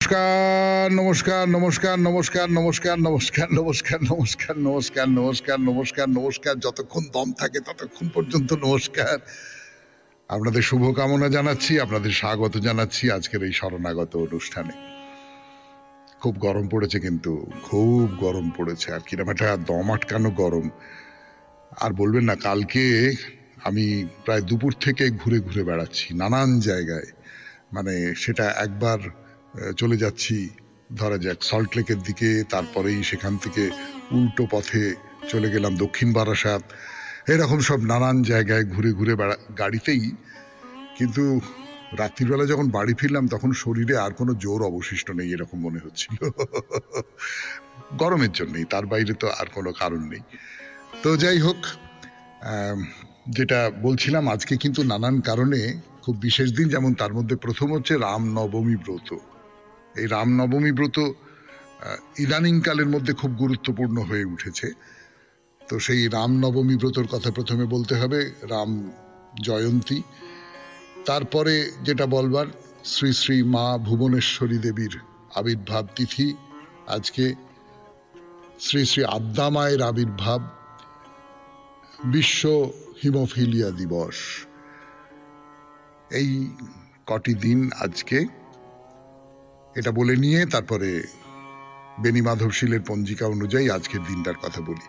নমস্কার নমস্কার নমস্কার নমস্কার নমস্কার নমস্কার নমস্কার নমস্কার নমস্কার নমস্কার নমস্কার যতক্ষণ দম থাকে ততক্ষণ পর্যন্ত নমস্কার। আপনাদের শুভকামনা জানাচ্ছি, আপনাদের স্বাগত জানাচ্ছি আজকের এই শরণাগত অনুষ্ঠানে। খুব গরম পড়েছে, কিন্তু খুব গরম পড়েছে, আর কিরম একটা দম আটকানো গরম। আর বলবেন না, কালকে আমি প্রায় দুপুর থেকে ঘুরে ঘুরে বেড়াচ্ছি নানান জায়গায়। মানে সেটা একবার চলে যাচ্ছি ধরা যাক সল্টলেকের দিকে, তারপরেই সেখান থেকে উল্টো পথে চলে গেলাম দক্ষিণ বারাসাত, এরকম সব নানান জায়গায় ঘুরে ঘুরে গাড়িতেই। কিন্তু রাত্রিবেলা যখন বাড়ি ফিরলাম তখন শরীরে আর কোনো জোর অবশিষ্ট নেই এরকম মনে হচ্ছিল। গরমের জন্যই, তার বাইরে তো আর কোনো কারণ নেই। তো যাই হোক, যেটা বলছিলাম, আজকে কিন্তু নানান কারণে খুব বিশেষ দিন। যেমন তার মধ্যে প্রথম হচ্ছে রামনবমী ব্রত। এই রামনবমী ব্রত ইদানিংকালের মধ্যে খুব গুরুত্বপূর্ণ হয়ে উঠেছে। তো সেই রামনবমী ব্রতর কথা প্রথমে বলতে হবে, রাম জয়ন্তী। তারপরে যেটা বলবার, শ্রী শ্রী মা ভুবনেশ্বরী দেবীর আবির্ভাব তিথি আজকে, শ্রী শ্রী আদ্যা মায়ের আবির্ভাব, বিশ্ব হিমোফিলিয়া দিবস। এই কটি দিন আজকে, এটা বলে নিয়ে তারপরে বেনি মাধবশীলের পঞ্জিকা অনুযায়ী আজকের দিনটার কথা বলি।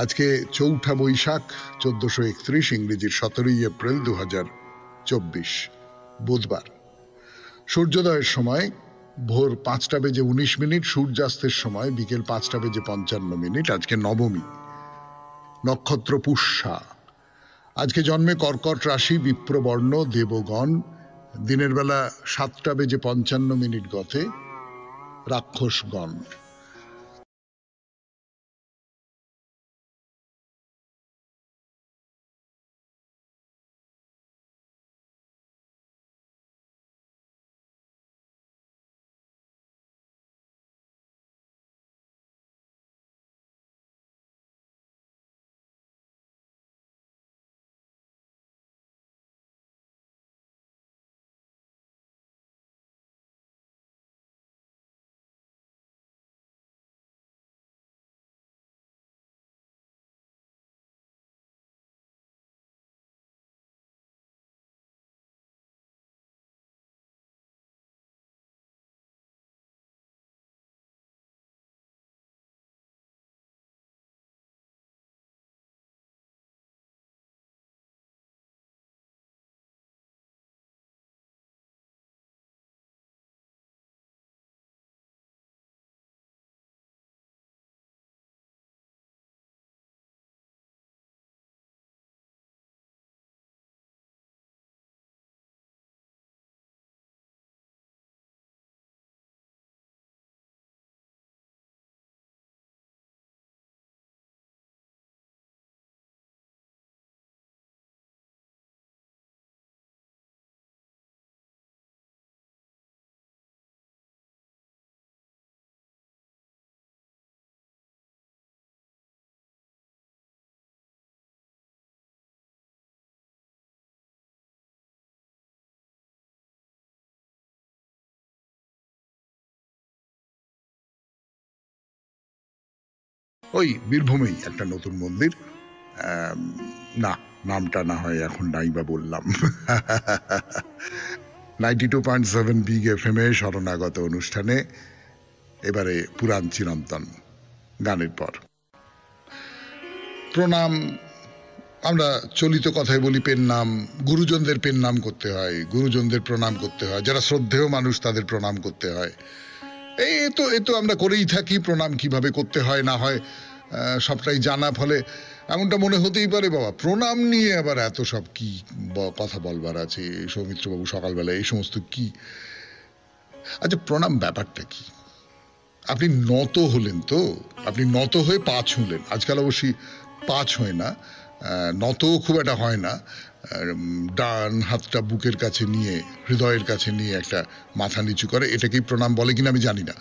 আজকে ৪ঠা বৈশাখ ১৪৩১, ইংরেজির ১৭ই এপ্রিল ২০২৪, বুধবার। সূর্যোদয়ের সময় ভোর ৫টা বেজে ১৯ মিনিট, সূর্যাস্তের সময় বিকেল ৫টা বেজে ৫৫ মিনিট। আজকে নবমী, নক্ষত্র পুষ্যা। আজকে জন্মে কর্কট রাশি, বিপ্রবর্ণ, দেবগণ। দিনের বেলা ৭টা বেজে ৫৫ মিনিট গতে রাক্ষসগণ। ওই বীরভূমেই একটা নতুন মন্দির, না নামটা না হয় এখন নাই বা বললাম। 92.7 বিগ FM এ শরণাগত অনুষ্ঠানে এবারে পুরাণ চিরন্তন গানের পর প্রণাম। আমরা চলিত কথায় বলি পেন নাম, গুরুজনদের পেন নাম করতে হয়, গুরুজনদের প্রণাম করতে হয়, যারা শ্রদ্ধেয় মানুষ তাদের প্রণাম করতে হয়। এ তো আমরা করেই থাকি। প্রণাম কিভাবে করতে হয় না হয় সবটাই জানা, ফলে এমনটা মনে হতেই পারে বাবা প্রণাম নিয়ে আবার এত সব কি কথা বলবার আছে, সৌমিত্রবাবু সকালবেলা এই সমস্ত কি। আচ্ছা, প্রণাম ব্যাপারটা কি? আপনি নত হলেন তো, আপনি নত হয়ে পা ছুঁলেন। আজকাল অবশ্যই পা ছোঁয় না, নতও খুব একটা হয় না। ডান হাতটা বুকের কাছে নিয়ে, হৃদয়ের কাছে নিয়ে একটা মাথা নিচু করে, এটাকেই প্রণাম বলে কিনা আমি জানি না।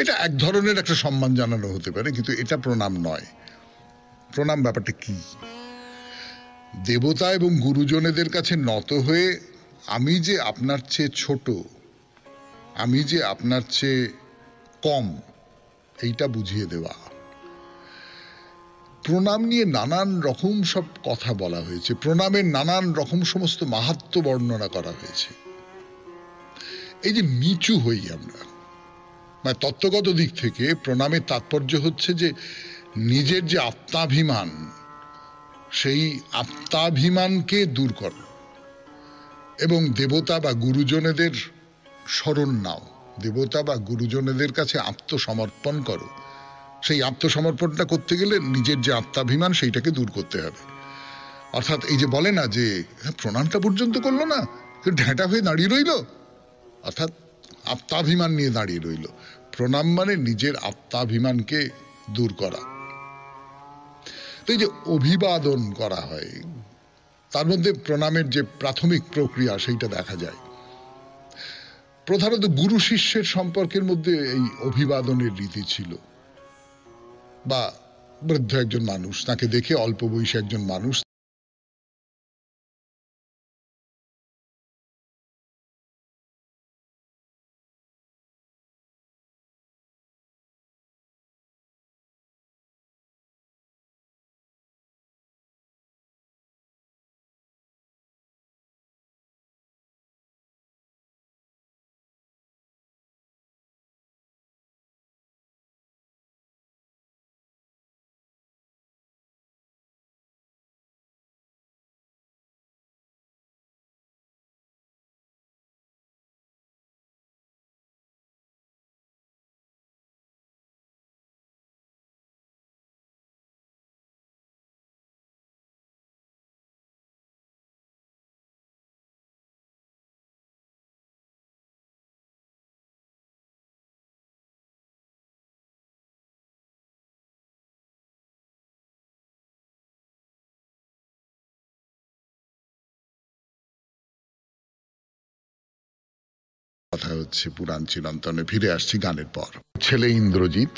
এটা এক ধরনের একটা সম্মান জানানো হতে পারে, কিন্তু এটা প্রণাম নয়। প্রণাম ব্যাপারটা কি? দেবতা এবং গুরুজনেদের কাছে নত হয়ে আমি যে আপনার চেয়ে ছোট আমি যে আপনার চেয়ে কম এইটা বুঝিয়ে দেওয়া। প্রণাম নিয়ে নানান রকম সব কথা বলা হয়েছে, প্রণামের নানান রকম সমস্ত মাহাত্ম্য বর্ণনা করা হয়েছে। এই যে নিচু হই আমরা, মানে তত্ত্বগত দিক থেকে প্রণামের তাৎপর্য হচ্ছে যে নিজের যে আত্মাভিমান, সেই আত্মাভিমানকে দূর করো এবং দেবতা বা গুরুজনেদের শরণ নাও, দেবতা বা গুরুজনেদের কাছে আত্মসমর্পণ করো। সেই আত্মসমর্পণটা করতে গেলে নিজের যে আত্মাভিমান সেইটাকে দূর করতে হবে। অর্থাৎ এই যে বলে না যে প্রণামটা পর্যন্ত করলো না, ঢ্যাঁটা হয়ে দাঁড়িয়ে রইল, অর্থাৎ আত্মাভিমান নিয়ে দাঁড়িয়ে রইল। প্রণাম মানে নিজের আত্মাভিমানকে দূর করা। তো এই যে অভিবাদন করা হয়, তার মধ্যে প্রণামের যে প্রাথমিক প্রক্রিয়া সেইটা দেখা যায়। প্রধানত গুরু শিষ্যের সম্পর্কের মধ্যে এই অভিবাদনের রীতি ছিল। বা বৃদ্ধ একজন মানুষ, তাকে দেখে অল্প বয়সী একজন মানুষ কথা হচ্ছে পুরাণ চিরন্তনে। ফিরে আসছি গানের পর। ছেলে ইন্দ্রজিৎ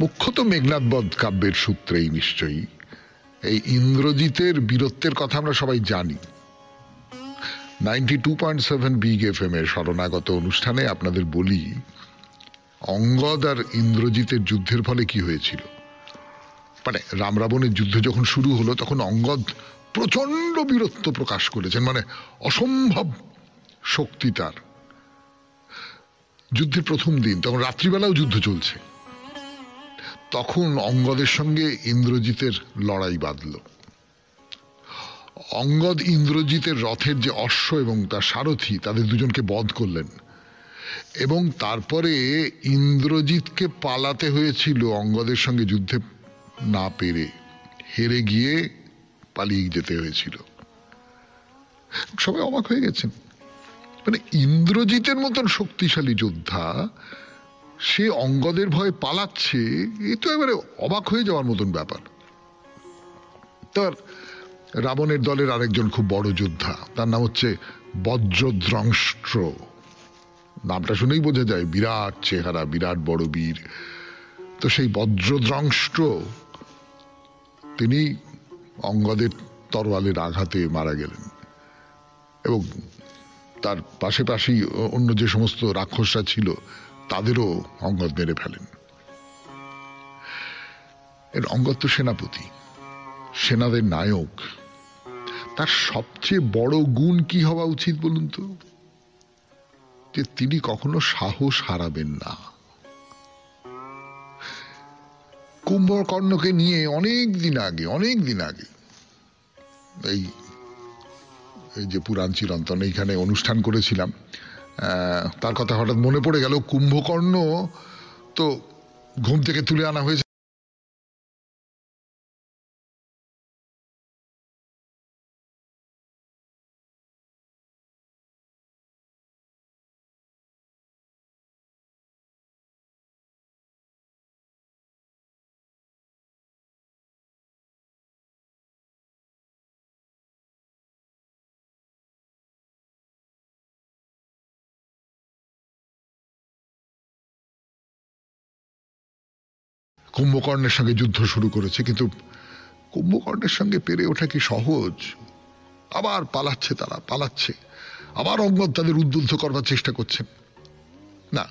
মুখ্যত মেঘনাদ বধ কাব্যের সূত্রেই নিশ্চয়ই। এই ইন্দ্রজিতের বীরত্বের কথা আমরা সবাই জানি। 92.7 বিগ FM এর শরণাগত অনুষ্ঠানে আপনাদের বলি অঙ্গদ আর ইন্দ্রজিতের যুদ্ধের ফলে কি হয়েছিল। মানে রাম রাবণের যুদ্ধ যখন শুরু হলো তখন অঙ্গদ প্রচন্ড বীরত্ব প্রকাশ করেছেন, মানে অসম্ভব শক্তি তার। যুদ্ধের প্রথম দিন, তখন রাত্রিবেলাও যুদ্ধ চলছে, তখন অঙ্গদের সঙ্গে ইন্দ্রজিতের লড়াই বাঁধল। অঙ্গদ ইন্দ্রজিতের রথের যে অশ্ব এবং তার সারথি, তাদের দুজনকে বধ করলেন এবং তারপরে ইন্দ্রজিৎকে পালাতে হয়েছিল অঙ্গদের সঙ্গে যুদ্ধে না পেরে, হেরে গিয়ে পালিয়ে যেতে হয়েছিল। সবাই অবাক হয়ে গেছেন, মানে ইন্দ্রজিতের মতন শক্তিশালী যোদ্ধা সে অঙ্গদের ভয়ে পালাচ্ছে, এ তো এবারে অবাক হয়ে যাওয়ার মতন ব্যাপার। তার রাবণের দলের আরেকজন খুব বড় যোদ্ধা, তার নাম হচ্ছে বজ্রদ্রংষ্ট্র। নামটা শুনেই বোঝা যায় বিরাট চেহারা, বিরাট বড় বীর। তো সেই বজ্রদ্রংষ্ট্র তিনি অঙ্গদের তরোয়ালের আঘাতে মারা গেলেন এবং তার পাশাপাশি অন্য যে সমস্ত রাক্ষসরা ছিল তাদেরও অঙ্গদ মেরে ফেলেন। এর অঙ্গদ তো সেনাপতি, সেনাদের নায়ক। তার সবচেয়ে বড় গুণ কি হওয়া উচিত বলুন তো? যে তিনি কখনো সাহস হারাবেন না। কুম্ভকর্ণকে নিয়ে অনেক দিন আগে এই যে পুরাণ চিরন্তন এইখানে অনুষ্ঠান করেছিলাম, তার কথা হঠাৎ মনে পড়ে গেল। কুম্ভকর্ণ তো ঘুম থেকে তুলে আনা হয়েছে কুম্ভকর্ণের সঙ্গে যুদ্ধ শুরু করেছে, কিন্তু কুম্ভকর্ণের সঙ্গে পেরে ওঠা কি সহজ? আবার পালাচ্ছে, তারা পালাচ্ছে। আবার অঙ্গদ তাদের উদ্বুদ্ধ করবার চেষ্টা করছেন। না,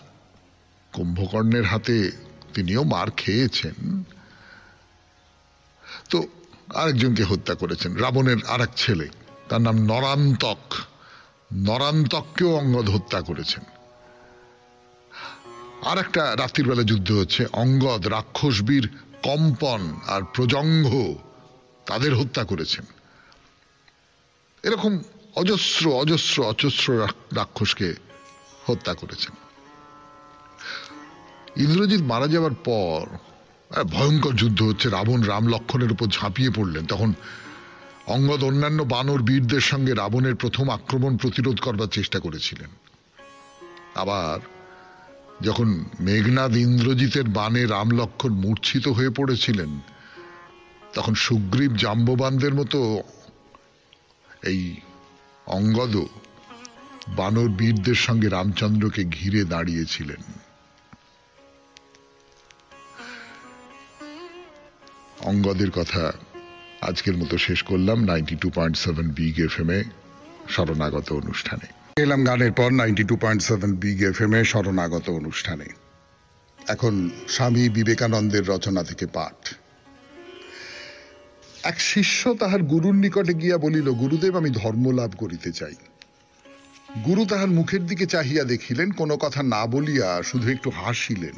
কুম্ভকর্ণের হাতে তিনিও মার খেয়েছেন, তো আরেকজনকে হত্যা করেছেন, রাবণের আর এক ছেলে, তার নাম নরান্তক। নরান্তককেও অঙ্গদ হত্যা করেছেন। আর একটা রাত্রির বেলা যুদ্ধ হচ্ছে, অঙ্গদ, রাক্ষসবীর কম্পন আর প্রজঙ্ঘ তাদের হত্যা করেছেন। এরকম অজস্র অজস্র অজস্র রাক্ষসকে হত্যা করেছেন। ইন্দ্রজিৎ মারা যাওয়ার পর ভয়ঙ্কর যুদ্ধ হচ্ছে, রাবণ রাম লক্ষ্মণের উপর ঝাঁপিয়ে পড়লেন। তখন অঙ্গদ অন্যান্য বানর বীরদের সঙ্গে রাবণের প্রথম আক্রমণ প্রতিরোধ করবার চেষ্টা করেছিলেন। আবার যখন মেঘনাদ ইন্দ্রজিতের বাণে রাম লক্ষ্মণ মূর্ছিত হয়ে পড়েছিলেন, তখন সুগ্রীব জাম্ববানদের মতো এই অঙ্গদও বানর বীরদের সঙ্গে রামচন্দ্রকে ঘিরে দাঁড়িয়েছিলেন। অঙ্গদের কথা আজকের মতো শেষ করলাম 92.7 বিগ এফএম এ শরণাগত অনুষ্ঠানে। এলাম গানের পর 92.7 বিগ এফএম এ শরণাগত অনুষ্ঠানে। এখন স্বামী বিবেকানন্দের রচনা থেকে পাঠ। এক শিষ্য তাহার গুরুর নিকটে গিয়া বলিল, গুরুদেব, আমি ধর্ম লাভ করিতে চাই। গুরু তাহার মুখের দিকে চাহিয়া দেখিলেন, কোনো কথা না বলিয়া শুধু একটু হাসিলেন।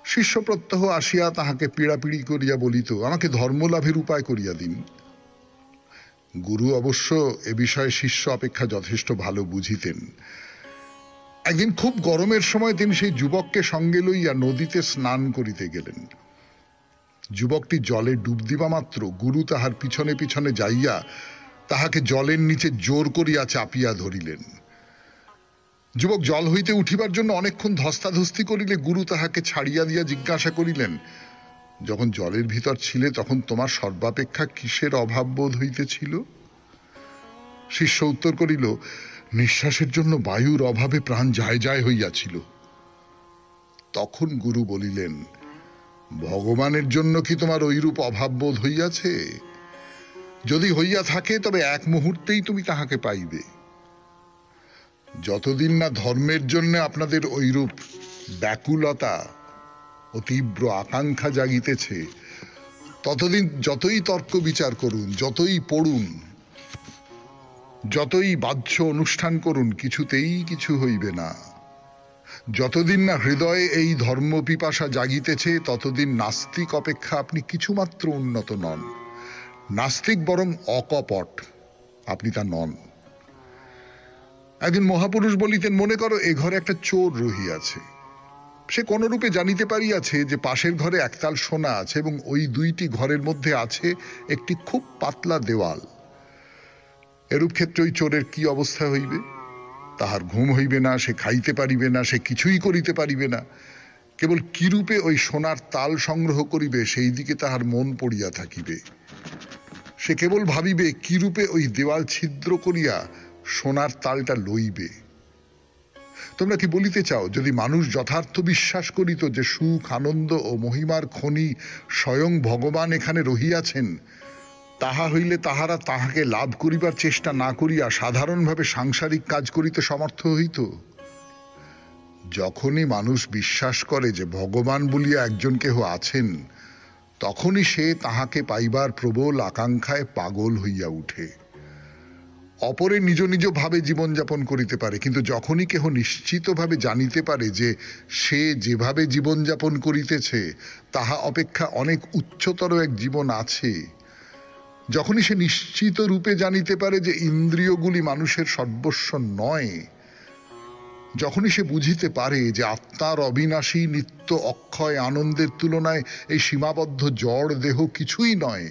শিষ্য প্রত্যহ আসিয়া তাহাকে পীড়াপিড়ি করিয়া বলিত, আমাকে ধর্মলাভের উপায় করিয়া দিন। গুরু অবশ্য এ বিষয়ে শিষ্য অপেক্ষা যথেষ্ট ভালো বুঝিতেন। একদিন খুব গরমের সময় তিনি সেই যুবককে সঙ্গে লইয়া নদীতে স্নান করিতে গেলেন। যুবকটি জলে ডুব দিবা মাত্র গুরু তাহার পিছনে পিছনে যাইয়া তাহাকে জলের নিচে জোর করিয়া চাপিয়া ধরিলেন। যুবক জল হইতে উঠিবার জন্য অনেকক্ষণ ধস্তাধস্তি করিলে গুরু তাহাকে ছাড়িয়া দিয়া জিজ্ঞাসা করিলেন, যখন জলের ভিতর ছিলে তখন তোমার সর্বাপেক্ষা কিসের অভাব বোধ হইতেছিল? শিষ্য উত্তর করিল, নিঃশ্বাসের জন্য বায়ুর অভাবে প্রাণ যায় যায় হইয়াছিল। তখন গুরু বলিলেন, ভগবানের জন্য কি তোমার ঐরূপ অভাব বোধ হইয়াছে? যদি হইয়া থাকে তবে এক মুহূর্তেই তুমি তাহাকে পাইবে। যতদিন না ধর্মের জন্য আপনাদের ঐরূপ ব্যাকুলতা ও তীব্র আকাঙ্ক্ষা জাগিতেছে, ততদিন যতই তর্ক বিচার করুন, যতই পড়ুন, যতই বাহ্য অনুষ্ঠান করুন, কিছুতেই কিছু হইবে না। যতদিন না হৃদয়ে এই ধর্ম পিপাসা জাগিতেছে, ততদিন নাস্তিক অপেক্ষা আপনি কিছুমাত্র উন্নত নন। নাস্তিক বরং অকপট, আপনি তা নন। একদিন মহাপুরুষ বলিতেন, মনে করো এ ঘরে একটা চোর রহিয়াছে। সে কোনরূপে জানিতে পারিয়াছে যে পাশের ঘরে একতাল সোনা আছে এবং ওই দুইটি ঘরের মধ্যে আছে একটি খুব পাতলা দেওয়াল। এরূপ ক্ষেত্রে ওই চোরের কি অবস্থা হইবে? তাহার ঘুম হইবে না, সে খাইতে পারিবে না, সে কিছুই করিতে পারিবে না। কেবল কিরূপে ওই সোনার তাল সংগ্রহ করিবে সেই দিকে তাহার মন পড়িয়া থাকিবে। সে কেবল ভাবিবে কিরূপে ওই দেওয়াল ছিদ্র করিয়া সোনার তালটা লইবে। তোমরা কি বলিতে চাও, যদি মানুষ যথার্থ বিশ্বাস করিত যে সুখ, আনন্দ ও মহিমার খনি স্বয়ং ভগবান এখানে রহিয়াছেন, তাহা হইলে তাহারা তাহাকে লাভ করিবার চেষ্টা না করিয়া সাধারণভাবে সাংসারিক কাজ করিতে সমর্থ হইত? যখনই মানুষ বিশ্বাস করে যে ভগবান বলিয়া একজন কেহ আছেন, তখনই সে তাহাকে পাইবার প্রবল আকাঙ্ক্ষায় পাগল হইয়া উঠে। অপরে নিজ নিজ ভাবে জীবনযাপন করিতে পারে, কিন্তু যখনই কেহ নিশ্চিতভাবে জানিতে পারে যে সে যেভাবে জীবনযাপন করিতেছে তাহা অপেক্ষা অনেক উচ্চতর এক জীবন আছে, যখনই সে নিশ্চিত রূপে জানিতে পারে যে ইন্দ্রিয়গুলি মানুষের সর্বস্ব নয়, যখনই সে বুঝিতে পারে যে আত্মার অবিনাশী নিত্য অক্ষয় আনন্দের তুলনায় এই সীমাবদ্ধ জড় দেহ কিছুই নয়,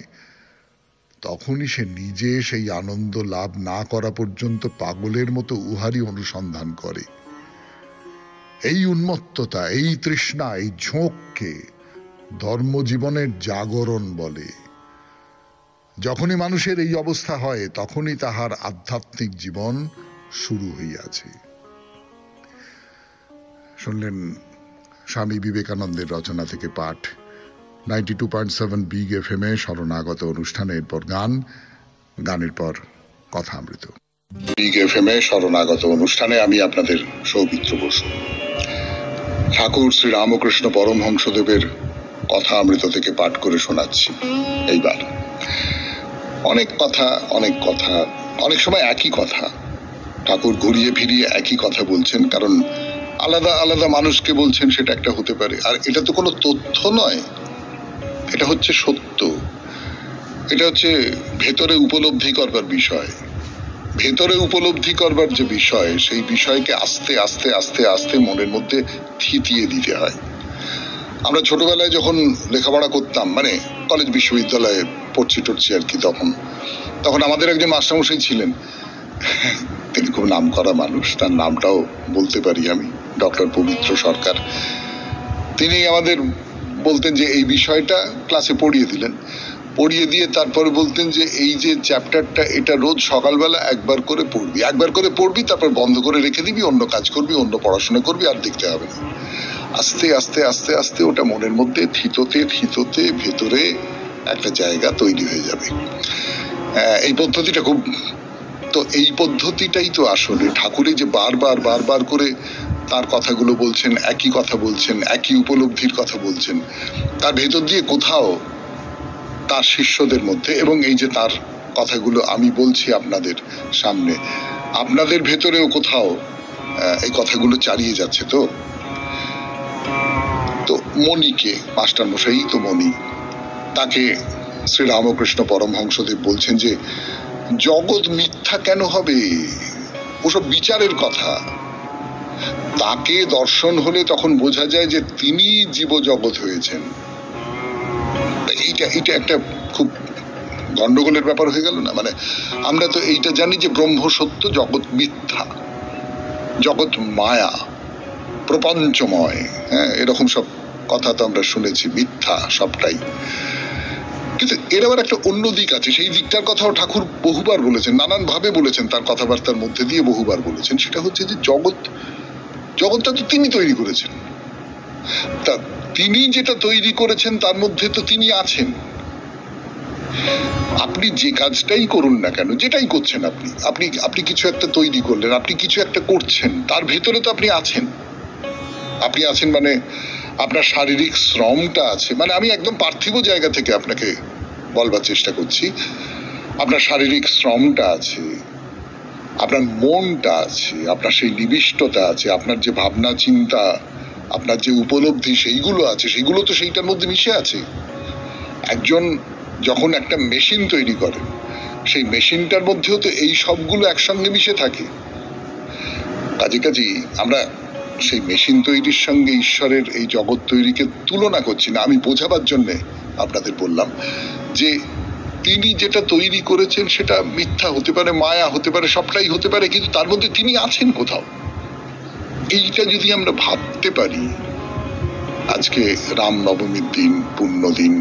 তখনই সে নিজে সেই আনন্দ লাভ না করা পর্যন্ত পাগলের মতো উহারই অনুসন্ধান করে। এই উন্মত্ততা, এই তৃষ্ণা, এই ঝোঁককে ধর্মজীবনের জাগরণ বলে। যখনই মানুষের এই অবস্থা হয়, তখনই তাহার আধ্যাত্মিক জীবন শুরু হইয়াছে। শুনলেন স্বামী বিবেকানন্দের রচনা থেকে পাঠ 92.7 বিগ এফএম এ শরণাগত অনুষ্ঠানের পর গান, গানের পর কথা অমৃত। বিগ এফএম এ শরণাগত অনুষ্ঠানে আমি আপনাদের সৌমিত্র বসু। ঠাকুর শ্রী রামকৃষ্ণ পরমহংসদেবের কথা অমৃত থেকে পাঠ করে শোনাচ্ছি। এইবার অনেক কথা অনেক সময় একই কথা ঠাকুর ঘুরিয়ে ফিরিয়ে একই কথা বলছেন, কারণ আলাদা আলাদা মানুষকে বলছেন সেটা একটা হতে পারে। আর এটা তো কোনো তথ্য নয়, এটা হচ্ছে সত্য, এটা হচ্ছে ভেতরে উপলব্ধি করবার বিষয়। ভেতরে উপলব্ধি করবার যে বিষয়, সেই বিষয়কে আস্তে আস্তে আস্তে আস্তে মনের মধ্যে থিতিয়ে দিতে হয়। আমরা ছোটবেলায় যখন লেখাপড়া করতাম, মানে কলেজ বিশ্ববিদ্যালয়ে পড়ছি টড়ছি আর কি, তখন আমাদের একজন মাস্টারমশাই ছিলেন, তিনি খুব নাম করা মানুষ, তার নামটাও বলতে পারি আমি, ডক্টর পবিত্র সরকার। তিনি আমাদের বলতেন যে এই বিষয়টা ক্লাসে পড়িয়ে দিলেন, পড়িয়ে দিয়ে তারপরে বলতেন যে এই যে চ্যাপ্টারটা, এটা রোজ সকালবেলা একবার করে পড়বি, তারপর বন্ধ করে রেখে দিবি, অন্য কাজ করবি, অন্য পড়াশোনা করবি, আর দেখতে হবে না। আস্তে আস্তে আস্তে আস্তে ওটা মনের মধ্যে থিততে ভেতরে একটা জায়গা তৈরি হয়ে যাবে। এই পদ্ধতিটা খুব, তো এই পদ্ধতিটাই তো আসলে ঠাকুরের যে বারবার করে তার কথাগুলো বলছেন, একই কথা বলছেন, একই উপলব্ধির কথা বলছেন, তার ভেতর দিয়ে কোথাও তার শিষ্যদের মধ্যে, এবং এই যে তার কথাগুলো আমি বলছি আপনাদের সামনে, আপনাদের ভেতরেও কোথাও এই কথাগুলো চালিয়ে যাচ্ছে। তো মণিকে, মাস্টার মশাই তো মণি, তাকে শ্রী রামকৃষ্ণ পরমহংসদেব বলছেন যে জগৎ মিথ্যা কেন হবে, ওসব বিচারের কথা। তাকে দর্শন হলে তখন বোঝা যায় যে তিনি জীবজগৎ হয়েছেন। এইটা একটা খুব গন্ডগোলের ব্যাপার হয়ে গেল না? মানে আমরা তো এইটা জানি যে ব্রহ্ম সত্য, জগৎ মিথ্যা, জগৎ মায়া, প্রপঞ্চময়, এরকম সব কথা তো আমরা শুনেছি, মিথ্যা সবটাই। কিন্তু এর আবার একটা অন্য দিক আছে, সেই দিকটার কথাও ঠাকুর বহুবার বলেছেন, নানান ভাবে বলেছেন, তার কথাবার্তার মধ্যে দিয়ে বহুবার বলেছেন। সেটা হচ্ছে যে জগৎটা তো তিনি তৈরি করেছেন, তা তিনি যেটা তৈরি করেছেন তার মধ্যে তো তিনি আছেন। আপনি যে কাজটাই করুন না কেন, যেটাই করছেন, আপনি কিছু একটা তৈরি করলেন, আপনি কিছু একটা করছেন, তার ভেতরে তো আপনি আছেন। আপনি আছেন মানে আপনার শারীরিক শ্রমটা আছে, মানে আমি একদম পার্থিব জায়গা থেকে আপনাকে বলবার চেষ্টা করছি, আপনার শারীরিক শ্রমটা আছে, আপনার মনটা আছে, আপনার সেই নিবিষ্টতা আছে, আপনার যে ভাবনা চিন্তা, আপনার যে উপলব্ধি, সেইগুলো আছে, সেইগুলো তো সেইটার মধ্যে মিশে আছে। একজন যখন একটা মেশিন তৈরি করে, সেই মেশিনটার মধ্যেও তো এই সবগুলো একসঙ্গে মিশে থাকে। কাজে আমরা সেই মেশিন তৈরির সঙ্গে ঈশ্বরের এই জগৎ তৈরিকে তুলনা করছি না, আমি বোঝাবার জন্য আপনাদের বললাম যে তিনি যেটা তৈরি করেছেন সেটা মিথ্যা হতে পারে, মায়া হতে পারে, সবটাই হতে পারে, কিন্তু তার মধ্যে তিনি আছেন কোথাও। এইটা যদি আমরা ভাবতে পারি, আজকে রামনবমীর দিন, পুণ্য দিন,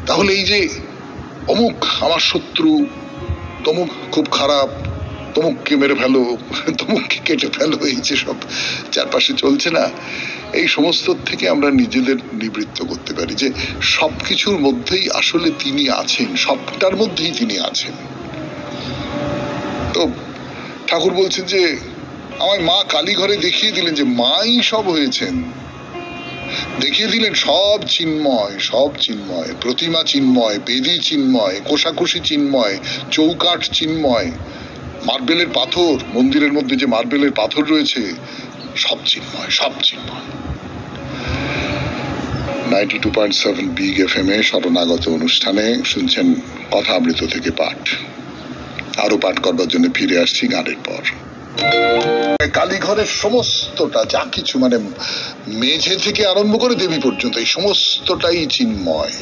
তাহলে এই যে অমুক আমার শত্রু, তমুক খুব খারাপ, তমুককে মেরে ফেলো, তমুককে কেটে ফেলো, এই যে সব চারপাশে চলছে না, এই সমস্ত থেকে আমরা নিজেদের নিবৃত্ত করতে পারি যে সবকিছুর মধ্যেই আসলে তিনি আছেন, সবটার মধ্যেই তিনি আছেন। তো ঠাকুর বলছেন যে আমায় মা কালী ঘরে দেখিয়ে দিলেন যে মাই সব হয়েছেন, দেখিয়ে দিলেন সব চিন্ময়, সব চিন্ময়, প্রতিমা চিন্ময়, বেদী চিন্ময়, কোষাকুষি চিন্ময়, চৌকাঠ চিন্ময়, মার্বেলের পাথর, মন্দিরের মধ্যে যে মার্বেলের পাথর রয়েছে, সব চিন্ময়, সব চিন্ময়। 92.7 বিগ এফএম এ শরণাগত অনুষ্ঠানে শুনছেন কথা অমৃত থেকে পাঠ। আরো পাঠ করবার জন্য ফিরে আসছি গানের পর। কালীঘরের সমস্তটা যা কিছু, মানে মেঝে থেকে আরম্ভ করে দেবী পর্যন্ত, এই সমস্তটাই চিন্ময়।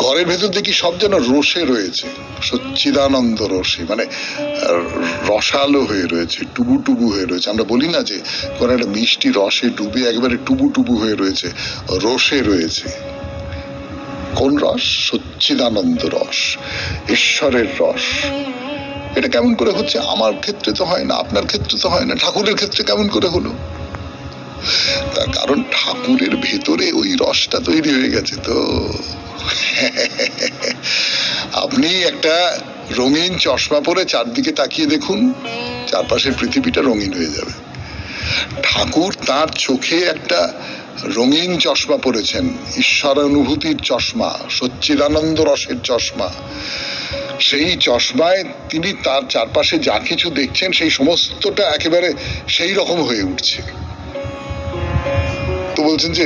ঘরের ভেতর দেখি সব যেন রসে রয়েছে, সচ্চিদানন্দ রসে, মানে রসালো হয়ে রয়েছে, টুবু টুবু হয়ে রয়েছে। আমরা বলি না যে কোন একটা মিষ্টি রসে ডুবে একেবারে টুবু টুবু হয়ে রয়েছে, রসে রয়েছে। কোন রস? সচ্চিদানন্দ রস, ঈশ্বরের রস। এটা কেমন করে হচ্ছে? আমার ক্ষেত্রে তো হয় না, আপনার ক্ষেত্রে তো হয় না, ঠাকুরের ক্ষেত্রে কেমন করে হলো? তার কারণ ঠাকুরের ভেতরে ওই রসটা তৈরি হয়ে গেছে। তো আপনি একটা রঙিন চশমা পরে চারদিকে তাকিয়ে দেখুন, চারপাশের পৃথিবীটা রঙিন হয়ে যাবে। ঠাকুর তার চোখে একটা রঙিন চশমা পরেছেন, ঈশ্বরানুভূতির চশমা, সচ্চিদানন্দ রসের চশমা। সেই চশমায় তিনি তার চারপাশে যা কিছু দেখছেন সেই সমস্তটা একেবারে সেই রকম হয়ে উঠছে। তো বলছেন যে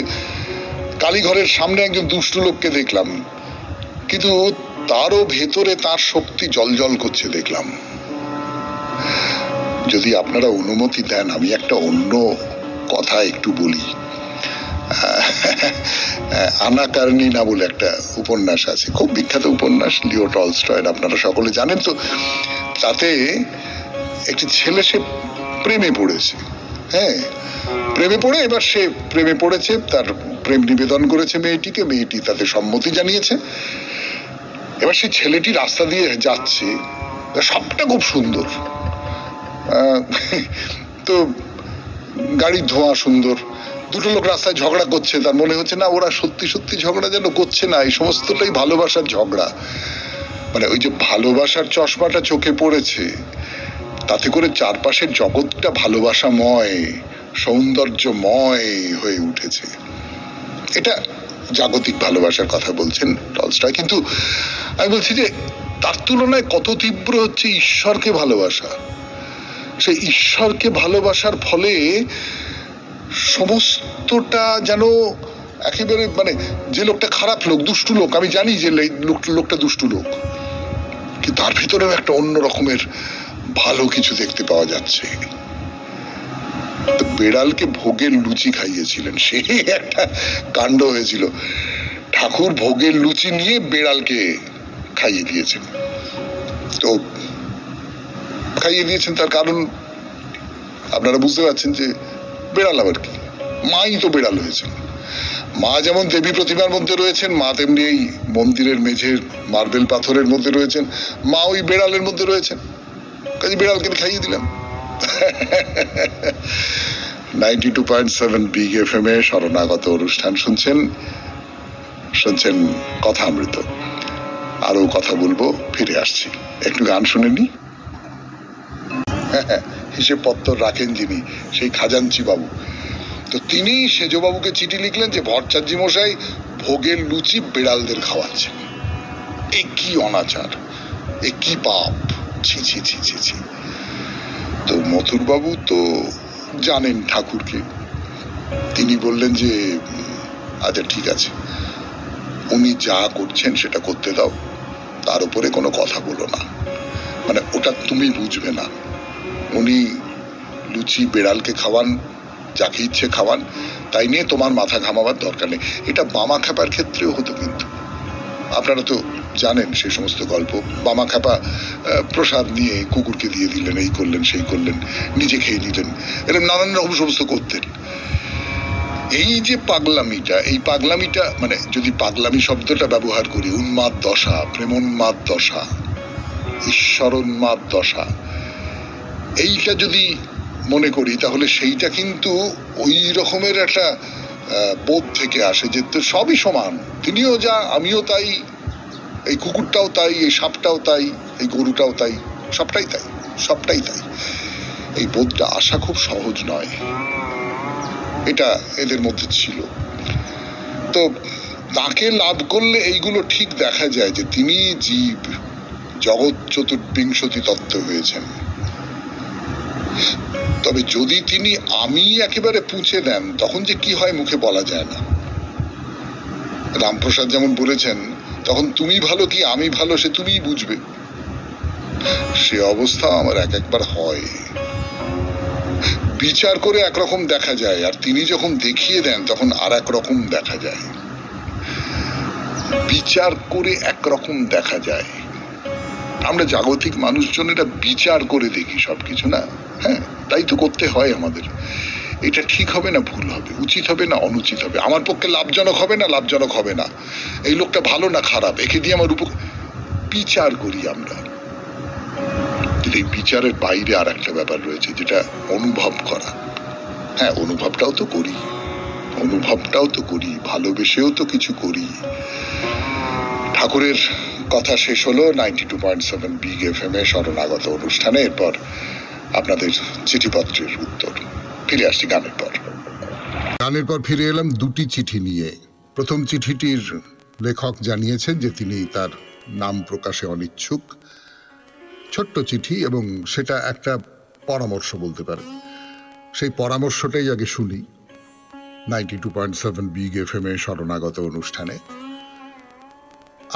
কালীঘরের সামনে একজন দুষ্টু লোককে দেখলাম, কিন্তু তারও ভেতরে তার শক্তি জলজল করছে দেখলাম। যদি আপনারা অনুমতি দেন আমি একটা অন্য কথা একটু বলি। আনা কারেনিনা বলে একটা উপন্যাস আছে, খুব বিখ্যাত উপন্যাস, লিও টলস্টয়ের, আপনারা সকলে জানেন। তো তাতে একটি ছেলে সে প্রেমে পড়েছে, হ্যাঁ প্রেমে পড়ে, এবার সে প্রেমে পড়েছে, তার প্রেম নিবেদন করেছে মেয়েটিকে, মেয়েটি তাতে সম্মতি জানিয়েছে। এবার সেই ছেলেটি রাস্তা দিয়ে যাচ্ছে, সবটা খুব সুন্দর, তো গাড়ির ধোঁয়া সুন্দর, দুটো লোক রাস্তায় ঝগড়া করছে, তার মনে হচ্ছে না ওরা সত্যি সত্যি ঝগড়া যেন করছে না, এই সমস্তটাই ভালোবাসার ঝগড়া। মানে ওই যে ভালোবাসার চশমাটা চোখে পড়েছে, তাতে করে চারপাশের জগৎটা ভালোবাসাময়, সৌন্দর্যময় হয়ে উঠেছে। এটা জাগতিক ভালোবাসার কথা বলছেন টলস্টয়, কিন্তু আমি বলছি যে তার তুলনায় কত তীব্র হচ্ছে ঈশ্বরকে ভালোবাসা। সেই ঈশ্বরকে ভালোবাসার ফলে সমস্তটা যেন একেবারে, মানে যে লোকটা খারাপ লোক, দুষ্টু লোক, আমি জানি যে লোকটা দুষ্টু লোক, কিন্তু তার ভিতরেও একটা অন্য রকমের ভালো কিছু দেখতে পাওয়া যাচ্ছে। বেড়ালকে ভোগের লুচি খাইয়েছিলেন, সে একটা কাণ্ড হয়েছিল। ঠাকুর ভোগের লুচি নিয়ে বেড়ালকে খাইয়ে দিয়েছেন। তো খাইয়ে দিয়েছেন তার কারণ আপনারা বুঝতে পারছেন যে বেড়াল আবার কি, মাই তো বেড়াল হয়েছেন। মা যেমন দেবী প্রতিমার মধ্যে রয়েছেন, মা তেমনি এই মন্দিরের মেঝের মার্বেল পাথরের মধ্যে রয়েছেন, মা ওই বেড়ালের মধ্যে রয়েছেন, কাজে বেড়ালকে খাইয়ে দিলাম। 92.7 বিগ এফএম এ শরণাগত অনুষ্ঠান শুনছেন কথা অমৃত। আরো কথা বলবো, ফিরে আসছি, একটু গান শুনে নি। হিসেব পত্র রাখেন যিনি, সেই খাজাঞ্চি বাবু। তো তিনি সেজবাবুকে চিঠি লিখলেন যে ভট্টাচার্য মশাই ভোগের লুচি বেড়ালদের খাওয়াচ্ছেন, এ কি অনাচার, এ কি পাপ, ছি ছি ছি ছি ছি। তো মথুর বাবু তো জানেন ঠাকুরকে, তিনি বললেন যে আচ্ছা ঠিক আছে, উনি যা করছেন সেটা করতে দাও, তার উপরে কোনো কথা বলো না, মানে ওটা তুমি বুঝবে না। উনি লুচি বেড়ালকে খাওয়ান, যাকে ইচ্ছে খাওয়ান, তাই নিয়ে তোমার মাথা ঘামাবার দরকার নেই। এটা বামা খাপার ক্ষেত্রেও হতো, কিন্তু আপনারা তো জানেন সেই সমস্ত গল্প। বামা খাপা প্রসাদ নিয়ে কুকুরকে দিয়ে দিলেন, এই করলেন সেই করলেন, নিজে খেয়ে নিলেন, এরকম নানান রকম সমস্ত করতেন। এই যে পাগলামিটা, এই পাগলামিটা, মানে যদি পাগলামি শব্দটা ব্যবহার করি, উন্মাদ দশা, প্রেমোন্মাদ দশা, ঈশ্বরোন্মাদ দশা, এইটা যদি মনে করি তাহলে সেইটা কিন্তু ওই রকমের একটা বোধ থেকে আসে যে সবই সমান, তিনিও যা আমিও তাই, এই কুকুরটাও তাই, এই সাপটাও তাই, এই গরুটাও তাই, সবটাই তাই, সবটাই তাই। এই বোধটা আসা খুব সহজ নয়, এটা এদের মধ্যে ছিল। তো তাকে লাভ করলে এইগুলো ঠিক দেখা যায় যে তিনি জীব, জগৎ চতুর্বিংশতি তত্ত্ব হয়েছেন। তবে যদি তিনি আমি একেবারে পুঁছে দেন, তখন যে কি হয় মুখে বলা যায় না। রামপ্রসাদ যেমন বলেছেন, তখন তুমি ভালো কি আমি ভালো সে তুমিই বুঝবে। সে অবস্থা আমার একবার হয়। বিচার করে একরকম দেখা যায়, আর তিনি যখন দেখিয়ে দেন তখন আর একরকম দেখা যায়। বিচার করে একরকম দেখা যায়, আমরা জাগতিক মানুষজন এটা বিচার করে দেখি সবকিছু, না? হ্যাঁ, তাই তো করতে হয় আমাদের। এটা ঠিক হবে না ভুল হবে, উচিত হবে না অনুচিত হবে, আমার পক্ষে লাভজনক হবে না লাভজনক হবে না, এই লোকটা ভালো না খারাপ, একে দিয়ে আমার বিচার করি আমরা। এই বিচারের বাইরে আর একটা ব্যাপার রয়েছে, যেটা অনুভব করা। হ্যাঁ, অনুভবটাও তো করি, ভালোবেসেও তো কিছু করি। ঠাকুরের কথা শেষ হলো 92.7 বিগ এফএম এ শরণাগত অনুষ্ঠানে। এরপর আপনাদের চিঠিপত্রের উত্তর। ফিরে আসছি গানের পর। গানের পর ফিরে এলাম দুটি চিঠি নিয়ে। প্রথম চিঠিটির লেখক জানিয়েছেন যে তিনি তার নাম প্রকাশে অনিচ্ছুক। ছোট্ট চিঠি এবং সেটা একটা পরামর্শ বলতে পারে। সেই পরামর্শটাই আগে শুনি 92.7 বিগ এফএম এ শরণাগত অনুষ্ঠানে।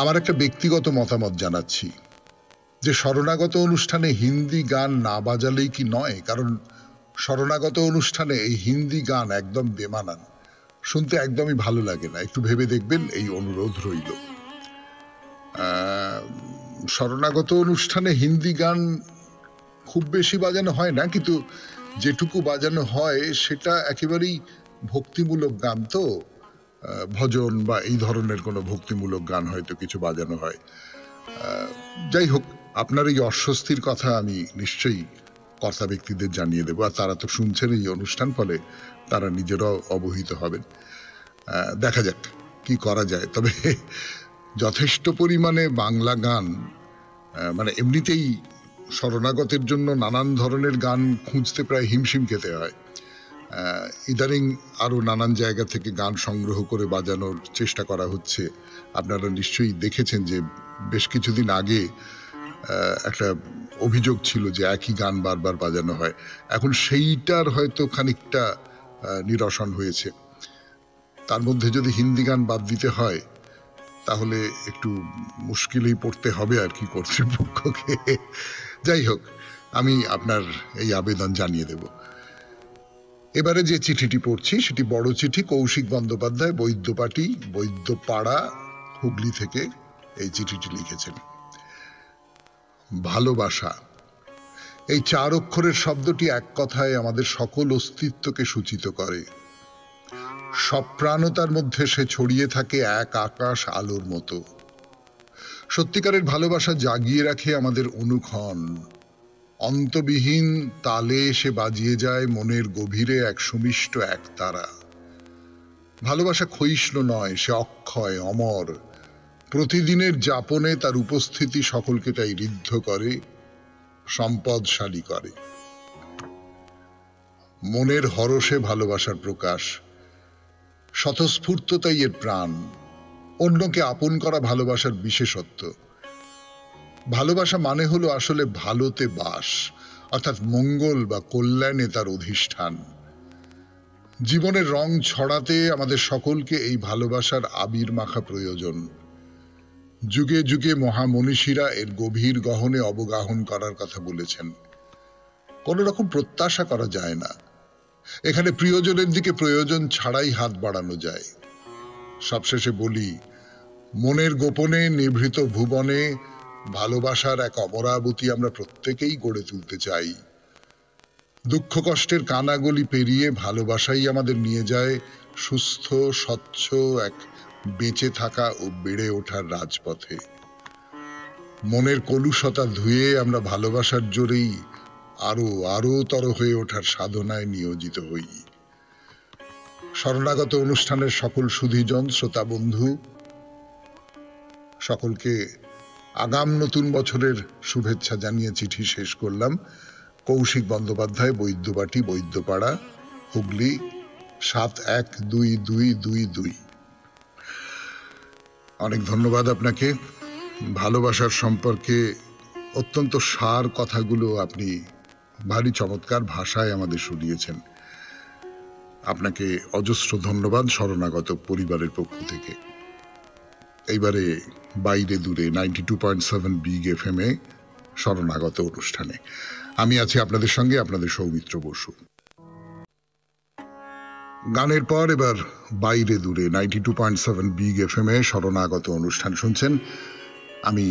আমার একটা ব্যক্তিগত মতামত জানাচ্ছি যে শরণাগত অনুষ্ঠানে হিন্দি গান না বাজালেই কি নয়, কারণ শরণাগত অনুষ্ঠানে এই হিন্দি গান একদম বেমানান, শুনতে একদমই ভালো লাগে না। একটু ভেবে দেখবেন, এই অনুরোধ রইল। শরণাগত অনুষ্ঠানে হিন্দি গান খুব বেশি বাজানো হয় না, কিন্তু যেটুকু বাজানো হয় সেটা একেবারেই ভক্তিমূলক গান। তো ভজন বা এই ধরনের কোনো ভক্তিমূলক গান হয়তো কিছু বাজানো হয়। যাই হোক, আপনার এই অস্বস্তির কথা আমি নিশ্চয়ই কর্তা ব্যক্তিদের জানিয়ে দেবো, আর তারা তো শুনছেন এই অনুষ্ঠান, ফলে তারা নিজেরাও অবহিত হবেন। দেখা যাক কি করা যায়। তবে যথেষ্ট পরিমাণে বাংলা গান, মানে এমনিতেই শরণাগতের জন্য নানান ধরনের গান খুঁজতে প্রায় হিমশিম খেতে হয়। ইদানিং আরও নানান জায়গা থেকে গান সংগ্রহ করে বাজানোর চেষ্টা করা হচ্ছে। আপনারা নিশ্চয়ই দেখেছেন যে বেশ কিছুদিন আগে একটা অভিযোগ ছিল যে একই গান বারবার বাজানো হয়। এখন সেইটার হয়তো খানিকটা নিরসন হয়েছে। তার মধ্যে যদি হিন্দি গান বাদ দিতে হয় তাহলে একটু মুশকিলেই পড়তে হবে আর কি কর্তৃপক্ষকে। যাই হোক, আমি আপনার এই আবেদন জানিয়ে দেব। এবারে যে চিঠিটি পড়ছি সেটি বড় চিঠি। কৌশিক বন্দ্যোপাধ্যায়, বৈদ্যপাটি, বৈদ্যপাড়া, হুগলি থেকে এই চিঠিটি লিখেছেন। ভালোবাসা, এই 4 অক্ষরের শব্দটি এক কথায় আমাদের সকল অস্তিত্বকে সূচিত করে। সপ্রাণতার মধ্যে সে ছড়িয়ে থাকে এক আকাশ আলোর মতো। সত্যিকারের ভালোবাসা জাগিয়ে রাখে আমাদের অনুক্ষণ। অন্তবিহীন তালে সে বাজিয়ে যায় মনের গভীরে এক সুমিষ্ট এক তারা। ভালোবাসা ক্ষয়িষ্ণু নয়, সে অক্ষয়, অমর। প্রতিদিনের যাপনে তার উপস্থিতি সকলকে তাই ঋদ্ধ করে, সম্পদশালী করে। মনের হরষে ভালোবাসার প্রকাশ, স্বতঃস্ফূর্ততাই এর প্রাণ। অন্যকে আপন করা ভালোবাসার বিশেষত্ব। ভালোবাসা মানে হলো আসলে ভালোতে বাস, অর্থাৎ মঙ্গল বা কল্যাণে তার অধিষ্ঠান। জীবনের রং ছড়াতে আমাদের সকলকে এই ভালোবাসার আবির মাখা প্রয়োজন। যুগে যুগে মহামনীষীরা এর গভীর গহনে অবগাহন করার কথা বলেছেন। কোনো রকম প্রত্যাশা করা যায় না। এখানে প্রিয়জনের দিকে প্রয়োজন ছাড়াই হাত বাড়ানো যায়। সবশেষে বলি, মনের গোপনে নিভৃত ভুবনে ভালোবাসার এক অমরাবতী আমরা প্রত্যেকেই গড়ে তুলতে চাই। দুঃখ কষ্টের কানাগলি পেরিয়ে ভালোবাসাই আমাদের নিয়ে যায় সুস্থ স্বচ্ছ এক বেঁচে থাকা ও বেড়ে ওঠার রাজপথে। মনের কলুষতা ধুয়ে আমরা ভালোবাসার জোরেই আরো তর হয়ে ওঠার সাধনায় নিয়োজিত হই। শরণাগত অনুষ্ঠানের সকল সুধীজন, শ্রোতা বন্ধু সকলকে আগাম নতুন বছরের শুভেচ্ছা জানিয়ে চিঠি শেষ করলাম। কৌশিক বন্দ্যোপাধ্যায়, বৈদ্যবাটি, বৈদ্যপাড়া, হুগলি 712222। অনেক ধন্যবাদ আপনাকে। ভালোবাসার সম্পর্কে অত্যন্ত সার কথাগুলো আপনি ভারী চমৎকার ভাষায় আমাদের শুনিয়েছেন। আপনাকে অজস্র ধন্যবাদ শরণাগত পরিবারের পক্ষ থেকে। এইবারে বাইরে দূরে 92.7 বিগ এফএম এ শরণাগত অনুষ্ঠানে আমি আছি আপনাদের সঙ্গে, আপনাদের সৌমিত্র বসু। গানের পর এবার বাইরে দূরে 92.7 বিগ এফএম এ শরণাগত অনুষ্ঠান শুনছেন। আমি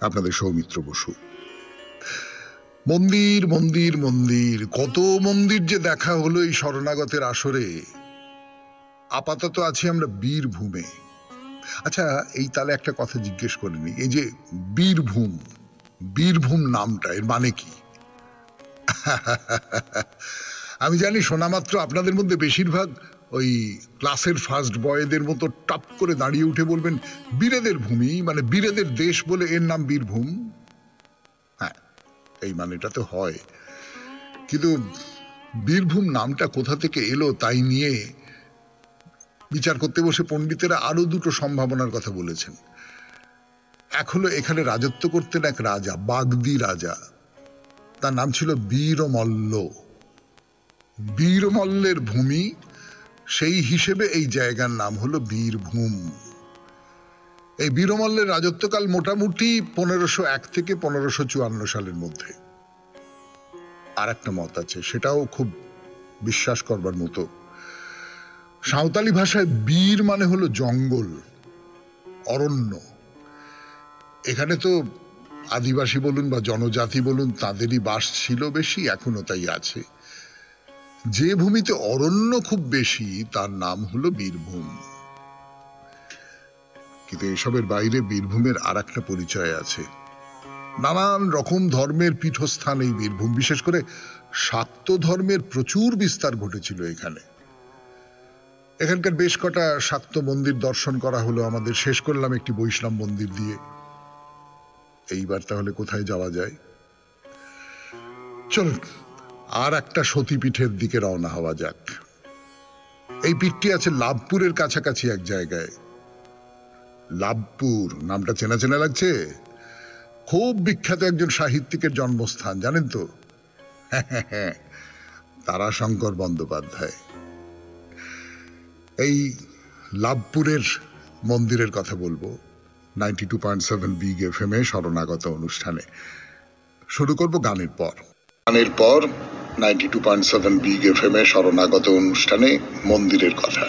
আপনাদের সৌমিত্র বসু। মন্দির মন্দির মন্দির, কত মন্দির যে দেখা হলো এই শরণাগতের আসরে। আপাতত আছি আমরা বীরভূমে। আচ্ছা, এই তালে একটা কথা জিজ্ঞেস করিনি, এই যে বীরভূম, বীরভূম নামটা এর মানে কি? আমি জানি শোনা মাত্র আপনাদের মধ্যে বেশিরভাগ ওই ক্লাসের ফার্স্ট বয়দের মতো টপ করে দাঁড়িয়ে উঠে বলবেন বীরেদের ভূমি, মানে বীরেদের দেশ বলে এর নাম বীরভূম। হ্যাঁ, এই মানেটা তো হয়, কিন্তু বীরভূম নামটা কোথা থেকে এলো তাই নিয়ে বিচার করতে বসে পণ্ডিতেরা আরো দুটো সম্ভাবনার কথা বলেছেন। এক হলো এখানে রাজত্ব করতেন এক রাজা, বাগদি রাজা, তার নাম ছিল বীরমল্ল। বীরমল্লের ভূমি, সেই হিসেবে এই জায়গার নাম হলো বীরভূম। এই বীরমল্লের রাজত্বকাল মোটামুটি 1501 থেকে 1554 সালের মধ্যে। আর একটা মত আছে, সেটাও খুব বিশ্বাস করবার মতো। সাঁওতালি ভাষায় বীর মানে হলো জঙ্গল, অরণ্য। এখানে তো আদিবাসী বলুন বা জনজাতি বলুন, তাদেরই বাস ছিল বেশি, এখনো তাই আছে। যে ভূমিতে অরণ্য খুব বেশি তার নাম হলো বীরভূম। কিন্তু এসবের বাইরে বীরভূমের আর একটা পরিচয় আছে। নানান রকম ধর্মের পীঠস্থান এই বীরভূম, বিশেষ করে শাক্ত ধর্মের প্রচুর বিস্তার ঘটেছিল এখানে। এখানকার বেশ কটা শাক্ত মন্দির দর্শন করা হলো আমাদের, শেষ করলাম একটি বৈষ্ণব মন্দির দিয়ে। এইবার তাহলে কোথায় যাওয়া যায়? চলুন আর একটা সতীপীঠের দিকে রওনা হওয়া যাক। এই পীঠটি আছে লাভপুরের কাছাকাছি এক জায়গায়। লাভপুর নামটা চেনা চেনা লাগছে। খুব বিখ্যাত একজন সাহিত্যিকের জন্মস্থান, জানেন তো? হ্যাঁ, তারাশঙ্কর বন্দ্যোপাধ্যায়। এই লাভপুরের মন্দিরের কথা বলবো 92.7 বিগ FM এ শরণাগত অনুষ্ঠানে। শুরু করব গানের পর। 92.7 বিগ FM এ শরণাগত অনুষ্ঠানে মন্দিরের কথা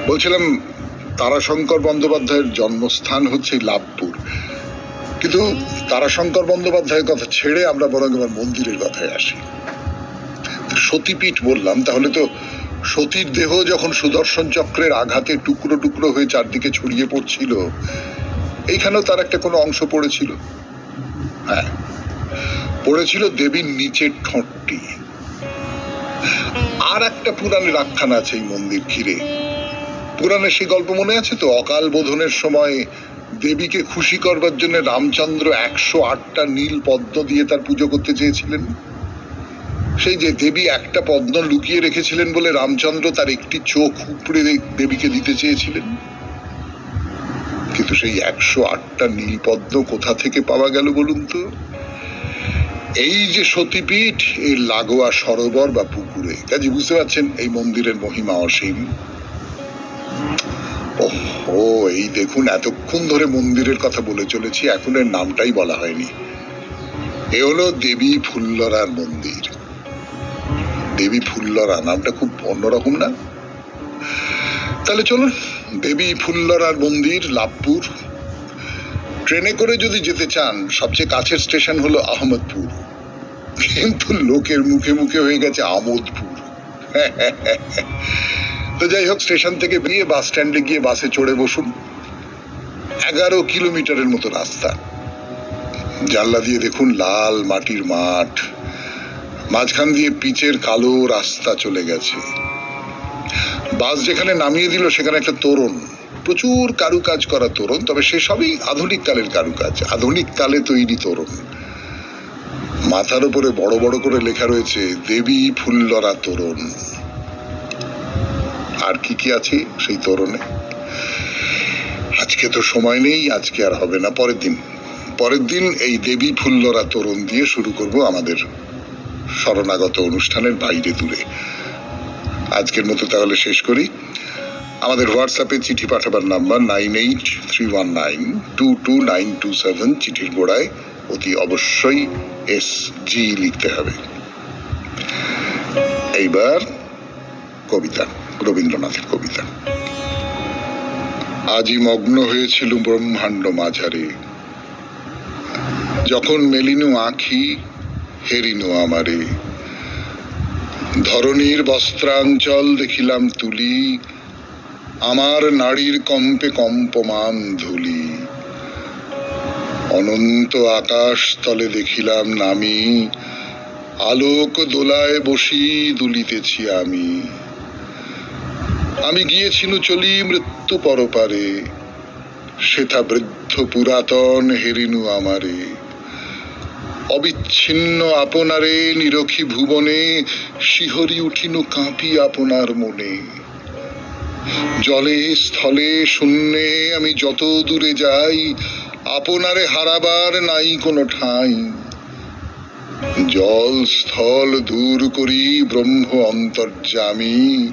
বলছিলাম। তারাশঙ্কর বন্দ্যোপাধ্যায়ের জন্মস্থান হচ্ছে লাভপুর, কিন্তু তারাশঙ্কর বন্দ্যোপাধ্যায়ের কথা ছেড়ে আমরা বরং এবার মন্দিরের কথায় আসি। সতীপীঠ বললাম, তাহলে তো সতীর দেহ যখন সুদর্শন চক্রের আঘাতে টুকরো টুকরো হয়ে চারদিকে ছড়িয়ে পড়ছিল, এইখানেও তার একটা কোনো অংশ পড়েছিল। হ্যাঁ, পড়েছিল দেবীর নিচের ঠোঁটটি। আর একটা পুরাণের আখ্যান আছে এই মন্দির ঘিরে। পুরাণের সেই গল্প মনে আছে তো? অকাল বোধনের সময় দেবীকে খুশি করবার জন্য রামচন্দ্র 108টা নীল পদ্ম দিয়ে তার পুজো করতে চেয়েছিলেন। সেই যে দেবী একটা পদ্ম লুকিয়ে রেখেছিলেন বলে রামচন্দ্র তার একটি চোখ উপড়ে দেবীকে দিতে চেয়েছিলেন। কিন্তু সেই 108টা নীল পদ্ম কোথা থেকে পাওয়া গেল বলুন তো? এই যে সতীপীঠ, এর লাগোয়া সরোবর বা পুকুরে। কাজে বুঝতে পারছেন এই মন্দিরের মহিমা অসীম। ও এই দেখুন, এতক্ষণ ধরে মন্দিরের কথা বলে চলেছি, এখন এর নামটাই বলা হয়নি। এ হলো দেবী ফুল্লরার মন্দির। দেবী ফুল্লরা নামটা খুব অন্যরকম না? তাহলে চলুন, দেবী ফুল্লরার মন্দির লাভপুর। ট্রেনে করে যদি যেতে চান, সবচেয়ে কাছের স্টেশন হলো আহমদপুর, কিন্তু লোকের মুখে মুখে হয়ে গেছে আমোদপুর। তো যাই হোক, স্টেশন থেকে বেরিয়ে বাস স্ট্যান্ডে গিয়ে বাসে চড়ে বসুন। 11 কিলোমিটারের মতো রাস্তা। জানলা দিয়ে দেখুন লাল মাটির মাঠ, মাঝখান দিয়ে পিচের কালো রাস্তা চলে গেছে। বাস যেখানে নামিয়ে দিল সেখানে একটা তোরণ, প্রচুর কারুকাজ করা তোরণ, তবে সে সবই আধুনিক কালের কারুকাজ, আধুনিক কালে তৈরি তোরণ। মাথার উপরে বড় বড় করে লেখা রয়েছে দেবী ফুল্লরা তোরণ। আর কি কি আছে সেই তোরণে? আজকে তো সময় নেই, আজকে আর হবে না, পরের দিন এই দেবী ফুল্লরা তোরণ দিয়ে শুরু করব আমাদের শরণাগত অনুষ্ঠানের বাইরে দূরে। আজকের মতো তাহলে শেষ করি। আমাদের হোয়াটসঅ্যাপে চিঠি পাঠাবার নাম্বার 9831922927। চিঠির গোড়ায় অতি অবশ্যই SG লিখতে হবে। এইবার কবিতা, রবীন্দ্রনাথের কবিতা। আজি মগ্ন হয়েছিল ব্রহ্মাণ্ড মাঝারে, যখন মেলিনু আঁখি হেরিনু আমারে। ধরণীর বস্ত্রাঞ্চল দেখিলাম তুলি, আমার নারীর কম্পে কম্পমান ধুলি। অনন্ত আকাশ তলে দেখিলাম নামি, আলোক দোলায় বসি দুলিতেছি আমি। আমি গিয়েছিনু চলি মৃত্যু পরপারে, সেথা বৃদ্ধ পুরাতন হেরিনু আমারে। অবিচ্ছিন্ন আপনারে নিরখি ভুবনে, শিহরি উঠিনু কাঁপি আপনার মনে। জলে স্থলে শূন্যে আমি যত দূরে যাই, আপনারে হারাবার নাই কোনো ঠাঁই। জল স্থল দূর করি ব্রহ্ম অন্তর্যামী,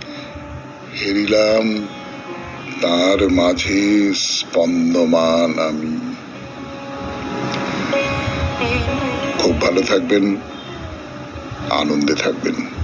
হেরিলাম তার মাঝে স্পন্দমান আমি। খুব ভালো থাকবেন, আনন্দে থাকবেন।